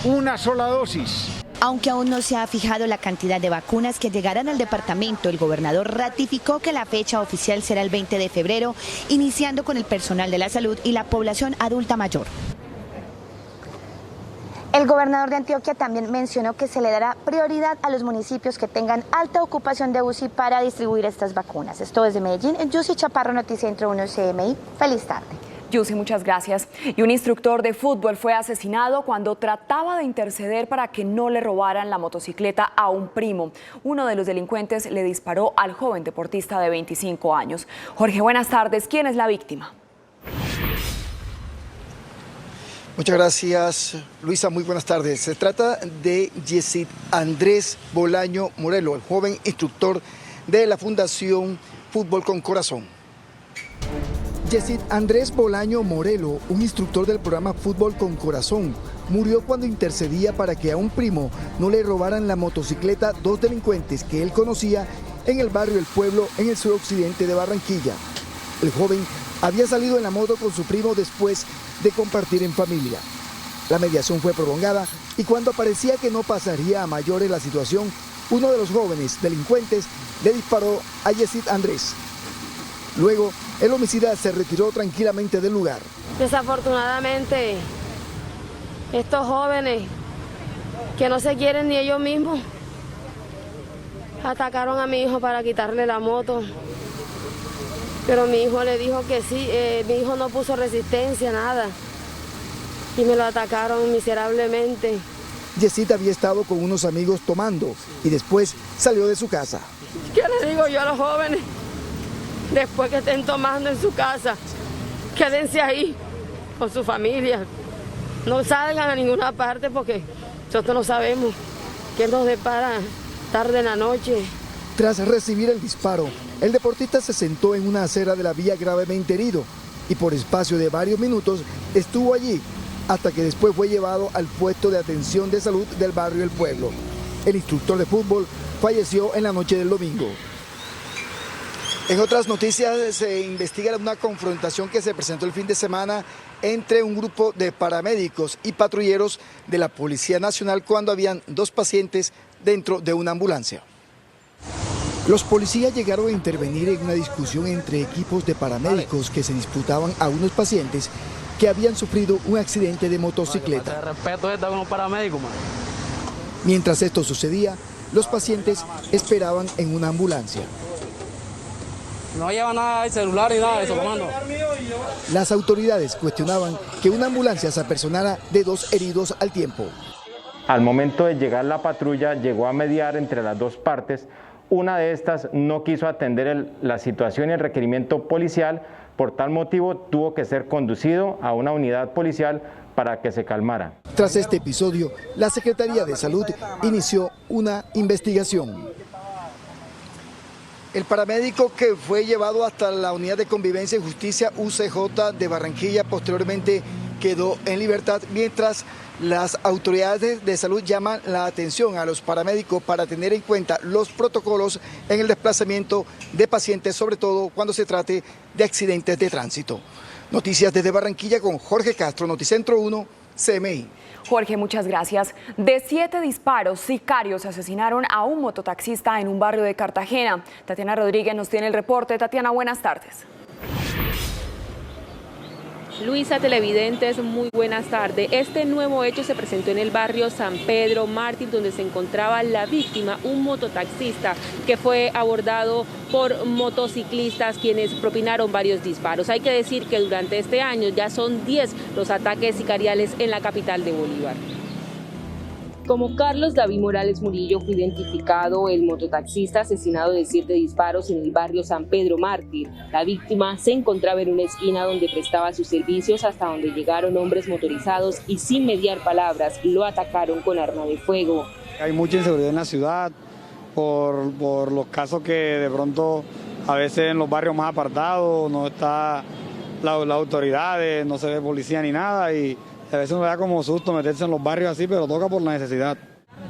una sola dosis. Aunque aún no se ha fijado la cantidad de vacunas que llegarán al departamento, el gobernador ratificó que la fecha oficial será el 20 de febrero, iniciando con el personal de la salud y la población adulta mayor. El gobernador de Antioquia también mencionó que se le dará prioridad a los municipios que tengan alta ocupación de UCI para distribuir estas vacunas. Esto desde Medellín, Yusi Chaparro, Noticentro 1 CMI. Feliz tarde. Yusi, muchas gracias. Y un instructor de fútbol fue asesinado cuando trataba de interceder para que no le robaran la motocicleta a un primo. Uno de los delincuentes le disparó al joven deportista de 25 años. Jorge, buenas tardes. ¿Quién es la víctima? Muchas gracias, Luisa. Muy buenas tardes. Se trata de Yesid Andrés Bolaño Morelo, el joven instructor de la Fundación Fútbol con Corazón. Yesid Andrés Bolaño Morelo, un instructor del programa Fútbol con Corazón, murió cuando intercedía para que a un primo no le robaran la motocicleta dos delincuentes que él conocía en el barrio El Pueblo, en el suroccidente de Barranquilla. El joven había salido en la moto con su primo después de compartir en familia. La mediación fue prolongada y cuando parecía que no pasaría a mayores la situación, uno de los jóvenes delincuentes le disparó a Yesid Andrés. Luego, el homicida se retiró tranquilamente del lugar. Desafortunadamente, estos jóvenes que no se quieren ni ellos mismos, atacaron a mi hijo para quitarle la moto. Pero mi hijo le dijo que sí, mi hijo no puso resistencia, nada. Y me lo atacaron miserablemente. Yesid había estado con unos amigos tomando y después salió de su casa. ¿Qué le digo yo a los jóvenes? Después que estén tomando en su casa, quédense ahí con su familia. No salgan a ninguna parte porque nosotros no sabemos qué nos depara tarde en la noche. Tras recibir el disparo, el deportista se sentó en una acera de la vía gravemente herido y por espacio de varios minutos estuvo allí hasta que después fue llevado al puesto de atención de salud del barrio El Pueblo. El instructor de fútbol falleció en la noche del domingo. En otras noticias, se investiga una confrontación que se presentó el fin de semana entre un grupo de paramédicos y patrulleros de la Policía Nacional cuando habían dos pacientes dentro de una ambulancia. Los policías llegaron a intervenir en una discusión entre equipos de paramédicos que se disputaban a unos pacientes que habían sufrido un accidente de motocicleta. Mientras esto sucedía, los pacientes esperaban en una ambulancia. No lleva nada de celular ni nada de eso, comando. Las autoridades cuestionaban que una ambulancia se apersonara de 2 heridos al tiempo. Al momento de llegar la patrulla, llegó a mediar entre las dos partes. Una de estas no quiso atender la situación y el requerimiento policial. Por tal motivo, tuvo que ser conducido a una unidad policial para que se calmara. Tras este episodio, la Secretaría de Salud inició una investigación. El paramédico que fue llevado hasta la Unidad de Convivencia y Justicia UCJ de Barranquilla posteriormente quedó en libertad, mientras las autoridades de salud llaman la atención a los paramédicos para tener en cuenta los protocolos en el desplazamiento de pacientes, sobre todo cuando se trate de accidentes de tránsito. Noticias desde Barranquilla con Jorge Castro, Noticentro 1, CMI. Jorge, muchas gracias. De 7 disparos, sicarios asesinaron a un mototaxista en un barrio de Cartagena. Tatiana Rodríguez nos tiene el reporte. Tatiana, buenas tardes. Luisa, televidentes, muy buenas tardes. Este nuevo hecho se presentó en el barrio San Pedro Mártir, donde se encontraba la víctima, un mototaxista que fue abordado por motociclistas quienes propinaron varios disparos. Hay que decir que durante este año ya son 10 los ataques sicariales en la capital de Bolívar. Como Carlos David Morales Murillo fue identificado el mototaxista asesinado de 7 disparos en el barrio San Pedro Mártir. La víctima se encontraba en una esquina donde prestaba sus servicios hasta donde llegaron hombres motorizados y sin mediar palabras lo atacaron con arma de fuego. Hay mucha inseguridad en la ciudad por los casos que de pronto a veces en los barrios más apartados no está las autoridades, no se ve policía ni nada y a veces uno da como susto meterse en los barrios así, pero toca por la necesidad.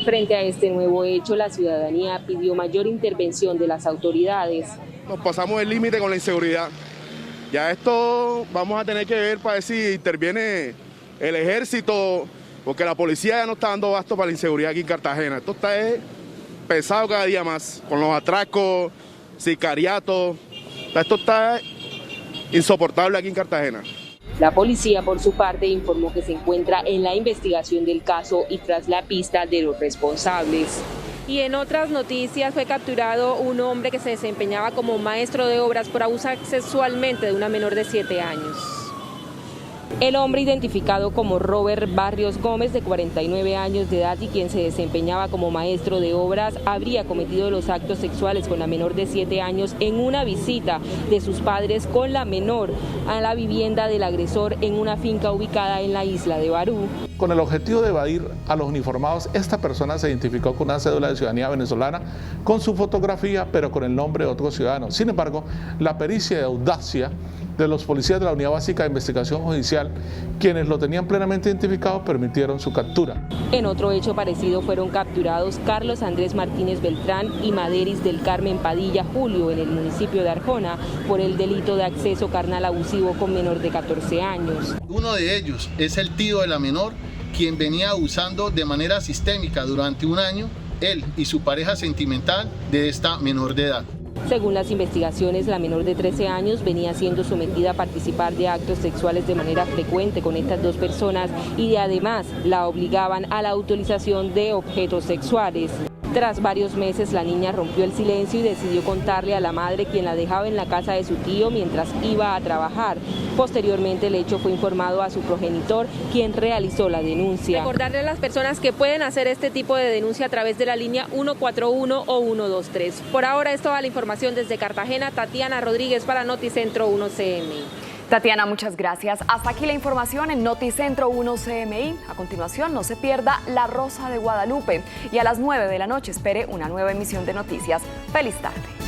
Frente a este nuevo hecho, la ciudadanía pidió mayor intervención de las autoridades. Nos pasamos el límite con la inseguridad. Ya esto vamos a tener que ver para ver si interviene el ejército, porque la policía ya no está dando abasto para la inseguridad aquí en Cartagena. Esto está pesado cada día más, con los atracos, sicariatos. Esto está insoportable aquí en Cartagena. La policía, por su parte, informó que se encuentra en la investigación del caso y tras la pista de los responsables. Y en otras noticias fue capturado un hombre que se desempeñaba como maestro de obras por abusar sexualmente de una menor de 7 años. El hombre, identificado como Robert Barrios Gómez, de 49 años de edad y quien se desempeñaba como maestro de obras, habría cometido los actos sexuales con la menor de 7 años en una visita de sus padres con la menor a la vivienda del agresor en una finca ubicada en la isla de Barú. Con el objetivo de evadir a los uniformados, esta persona se identificó con una cédula de ciudadanía venezolana con su fotografía, pero con el nombre de otro ciudadano. Sin embargo, la pericia de audacia de los policías de la Unidad Básica de Investigación Judicial, quienes lo tenían plenamente identificado, permitieron su captura. En otro hecho parecido fueron capturados Carlos Andrés Martínez Beltrán y Maderis del Carmen Padilla Julio en el municipio de Arjona por el delito de acceso carnal abusivo con menor de 14 años. Uno de ellos es el tío de la menor, quien venía abusando de manera sistémica durante un año, él y su pareja sentimental, de esta menor de edad. Según las investigaciones, la menor de 13 años venía siendo sometida a participar de actos sexuales de manera frecuente con estas dos personas y además la obligaban a la utilización de objetos sexuales. Tras varios meses, la niña rompió el silencio y decidió contarle a la madre, quien la dejaba en la casa de su tío mientras iba a trabajar. Posteriormente, el hecho fue informado a su progenitor, quien realizó la denuncia. Recordarle a las personas que pueden hacer este tipo de denuncia a través de la línea 141 o 123. Por ahora es toda la información desde Cartagena. Tatiana Rodríguez para Noticentro 1 CMI. Tatiana, muchas gracias. Hasta aquí la información en Noticentro 1 CMI. A continuación, no se pierda La Rosa de Guadalupe y a las 9 de la noche espere una nueva emisión de noticias. ¡Feliz tarde!